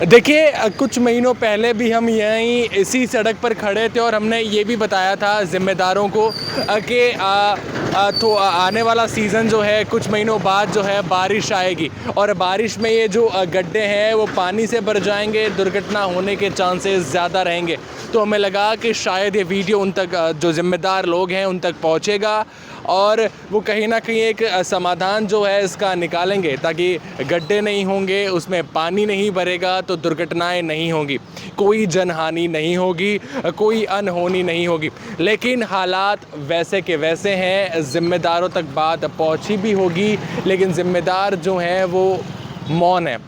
देखिए कुछ महीनों पहले भी हम यहीं इसी सड़क पर खड़े थे और हमने ये भी बताया था ज़िम्मेदारों को कि तो आने वाला सीज़न जो है कुछ महीनों बाद जो है बारिश आएगी और बारिश में ये जो गड्ढे हैं वो पानी से भर जाएंगे, दुर्घटना होने के चांसेस ज़्यादा रहेंगे। तो हमें लगा कि शायद ये वीडियो उन तक जो ज़िम्मेदार लोग हैं उन तक पहुँचेगा और वो कहीं ना कहीं एक समाधान जो है इसका निकालेंगे ताकि गड्ढे नहीं होंगे, उसमें पानी नहीं भरेगा तो दुर्घटनाएं नहीं होंगी, कोई जनहानि नहीं होगी, कोई अनहोनी नहीं होगी। लेकिन हालात वैसे के वैसे हैं, ज़िम्मेदारों तक बात पहुंची भी होगी लेकिन ज़िम्मेदार जो हैं वो मौन है।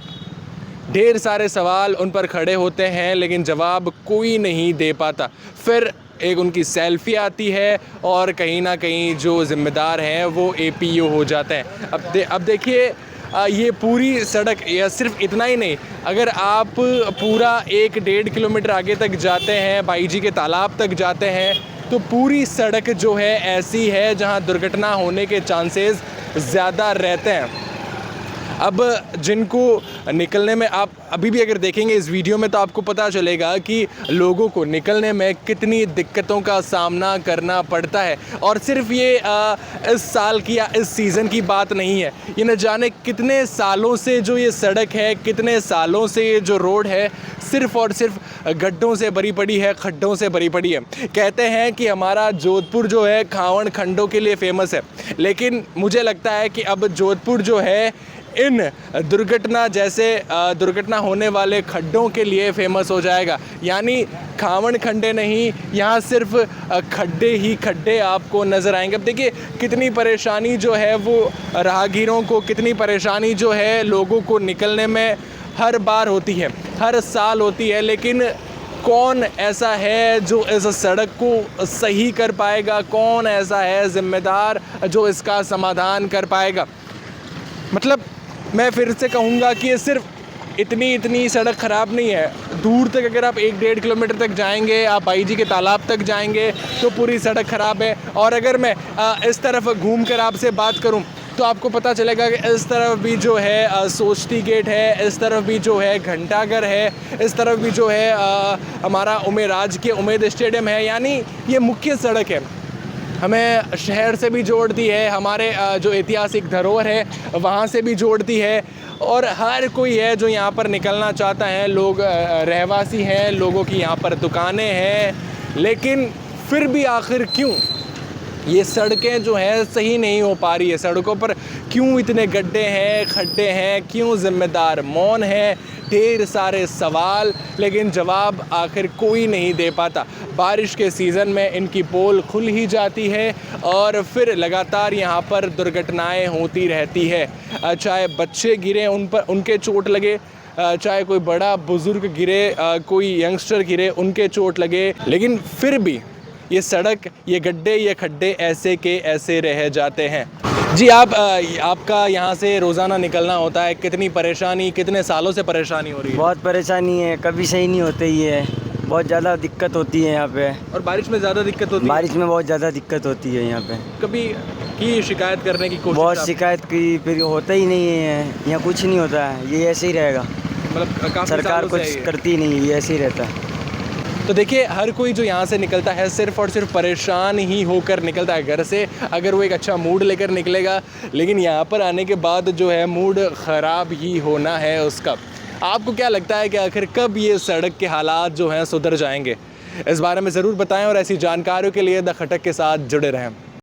ढेर सारे सवाल उन पर खड़े होते हैं लेकिन जवाब कोई नहीं दे पाता। फिर एक उनकी सेल्फी आती है और कहीं ना कहीं जो ज़िम्मेदार हैं वो APO हो जाते हैं। अब देखिए ये पूरी सड़क या सिर्फ इतना ही नहीं, अगर आप पूरा 1-1.5 किलोमीटर आगे तक जाते हैं, बाईजी के तालाब तक जाते हैं, तो पूरी सड़क जो है ऐसी है जहां दुर्घटना होने के चांसेस ज़्यादा रहते हैं। अब जिनको निकलने में, आप अभी भी अगर देखेंगे इस वीडियो में तो आपको पता चलेगा कि लोगों को निकलने में कितनी दिक्कतों का सामना करना पड़ता है। और सिर्फ ये इस साल की या इस सीज़न की बात नहीं है, ये न जाने कितने सालों से जो ये सड़क है, कितने सालों से ये जो रोड है सिर्फ़ और सिर्फ गड्ढों से भरी पड़ी है, खड्डों से भरी पड़ी है। कहते हैं कि हमारा जोधपुर जो है खावड़ खड्डों के लिए फ़ेमस है, लेकिन मुझे लगता है कि अब जोधपुर जो है इन दुर्घटना होने वाले खड्डों के लिए फ़ेमस हो जाएगा। यानी खावड़ खड्डे नहीं, यहाँ सिर्फ खड्डे ही खड्डे आपको नज़र आएंगे। अब देखिए कितनी परेशानी जो है वो राहगीरों को, कितनी परेशानी जो है लोगों को निकलने में हर बार होती है, हर साल होती है। लेकिन कौन ऐसा है जो इस सड़क को सही कर पाएगा? कौन ऐसा है ज़िम्मेदार जो इसका समाधान कर पाएगा? मतलब मैं फिर से कहूँगा कि ये सिर्फ इतनी सड़क ख़राब नहीं है। दूर तक अगर आप 1-1.5 किलोमीटर तक जाएंगे, आप बाईजी के तालाब तक जाएंगे तो पूरी सड़क ख़राब है। और अगर मैं इस तरफ घूम कर आपसे बात करूं तो आपको पता चलेगा कि इस तरफ भी जो है सोस्ती गेट है, इस तरफ भी जो है घंटाघर है, इस तरफ भी जो है हमारा उमेराज के उमेद स्टेडियम है। यानी ये मुख्य सड़क है, हमें शहर से भी जोड़ती है, हमारे जो ऐतिहासिक धरोहर है वहाँ से भी जोड़ती है। और हर कोई है जो यहाँ पर निकलना चाहता है, लोग रहवासी हैं, लोगों की यहाँ पर दुकानें हैं। लेकिन फिर भी आखिर क्यों ये सड़कें जो हैं सही नहीं हो पा रही है? सड़कों पर क्यों इतने गड्ढे हैं, खड्डे हैं? क्यों ज़िम्मेदार मौन है? ढेर सारे सवाल, लेकिन जवाब आखिर कोई नहीं दे पाता। बारिश के सीज़न में इनकी पोल खुल ही जाती है और फिर लगातार यहाँ पर दुर्घटनाएं होती रहती है। चाहे बच्चे गिरे, उनके चोट लगे, चाहे कोई बड़ा बुज़ुर्ग गिरे, कोई यंगस्टर गिरे, उनके चोट लगे, लेकिन फिर भी ये सड़क, ये गड्ढे, ये खड्डे ऐसे के ऐसे रह जाते हैं। जी आपका यहाँ से रोज़ाना निकलना होता है, कितनी परेशानी, कितने सालों से परेशानी हो रही है? बहुत परेशानी है, कभी सही नहीं होते ही है, बहुत ज़्यादा दिक्कत होती है यहाँ पे। और बारिश में ज़्यादा दिक्कत होती है? बारिश में बहुत ज़्यादा दिक्कत होती है यहाँ पे। कभी की शिकायत करने की कोशिश? बहुत शिकायत की, फिर होता ही नहीं है, यहाँ कुछ नहीं होता है, ये ऐसे ही रहेगा। मतलब सरकार कुछ करती नहीं, ये ऐसे ही रहता है। तो देखिए हर कोई जो यहाँ से निकलता है सिर्फ़ और सिर्फ परेशान ही होकर निकलता है घर से, अगर वो एक अच्छा मूड लेकर निकलेगा। लेकिन यहाँ पर आने के बाद जो है मूड ख़राब ही होना है उसका। आपको क्या लगता है कि आखिर कब ये सड़क के हालात जो हैं सुधर जाएंगे? इस बारे में ज़रूर बताएं और ऐसी जानकारियों के लिए द खटक के साथ जुड़े रहें।